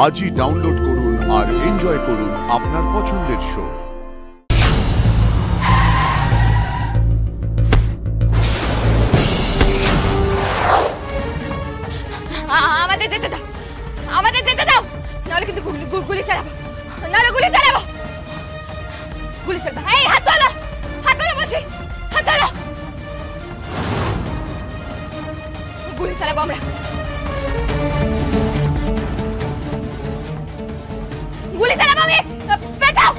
আজই ডাউনলোড করুন আর এনজয় করুন আপনার পছন্দের শো। আমাদের যেতে দাও, আমাদের যেতে দাও, নাহলে কিন্তু গুলি চালাবো, নাহলে গুলি চালাবো, গুলি চালাবো। এই হাত তোলো, হাত তোলো বলছি, হাত তোলো, গুলি চালাবো আমরা, গুলি চালাবো আমি। পেছাও,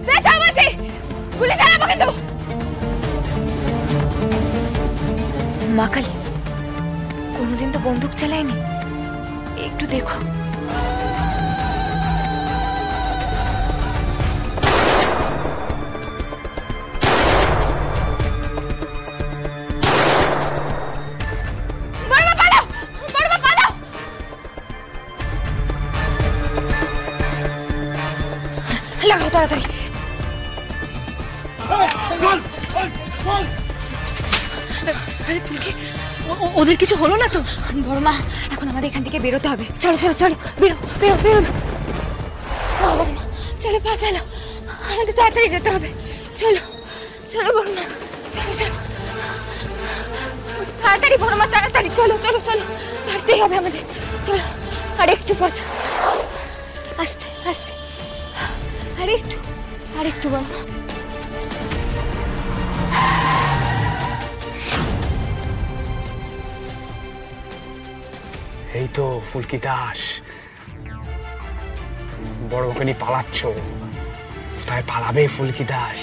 পেছাও বলছি, গুলি চালাবো কিন্তু। মা কালী কোনোদিন তো বন্দুক চালায়নি, একটু দেখো। লাগাও তাড়াতাড়ি। আরে ফুলকি, ওদের কিছু হলো না তো? বড় মা, এখন আমাদের এখান থেকে বেরোতে হবে। চলো চলো চলো, বেরো বেরো বেরো, চলো বড় মা, চলো পা চালো, আমাদের তাড়াতাড়ি যেতে হবে। চলো চলো বড় মা, চলো চলো তাড়াতাড়ি বড় মা, তাড়াতাড়ি চলো চলো চলো, হাঁটতেই হবে আমাদের। চলো আর একটু পথ, আস্তে আস্তে, আর একটু বড় মা। এই তো ফুলকি দাস, বড় ওকে নিয়ে পালাচ্ছ। কোথায় পালাবে ফুলকি দাস?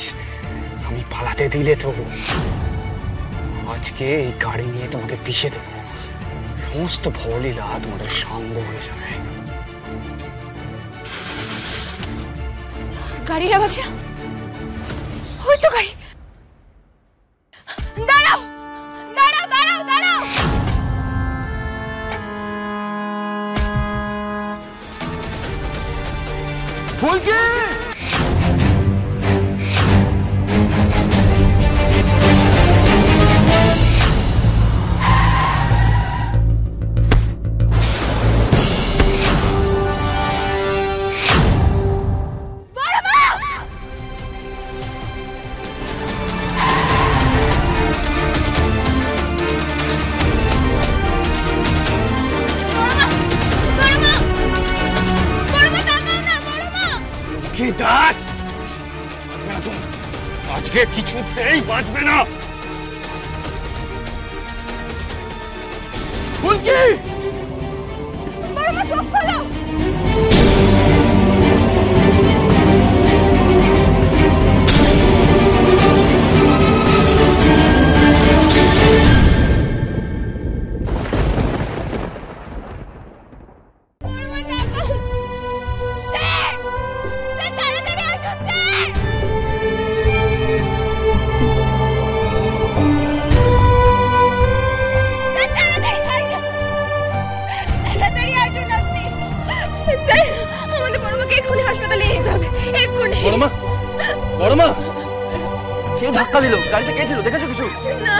আমি পালাতে দিলে তো আজকে এই গাড়ি নিয়ে তোমাকে পিষে দেবো, সমস্ত ভবলীলা তোমাদের সাঙ্গ হয়ে যাবে। গাড়ির আওয়াজ, ওই তো গাড়ি। দাঁড়াও দাঁড়াও দাঁড়াও দাঁড়াও, ফুলকি! দাস আজকে কিছুতেই বাঁচবে না। ফুলকি! বড় মা চোখ খোলো। বড় মা, কে ধাক্কা দিল? গাড়িটা কে ছিল? দেখেছো কিছু? না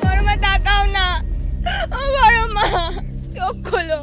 বড় মা, তাকাও না, বড় মা চোখ খোলো।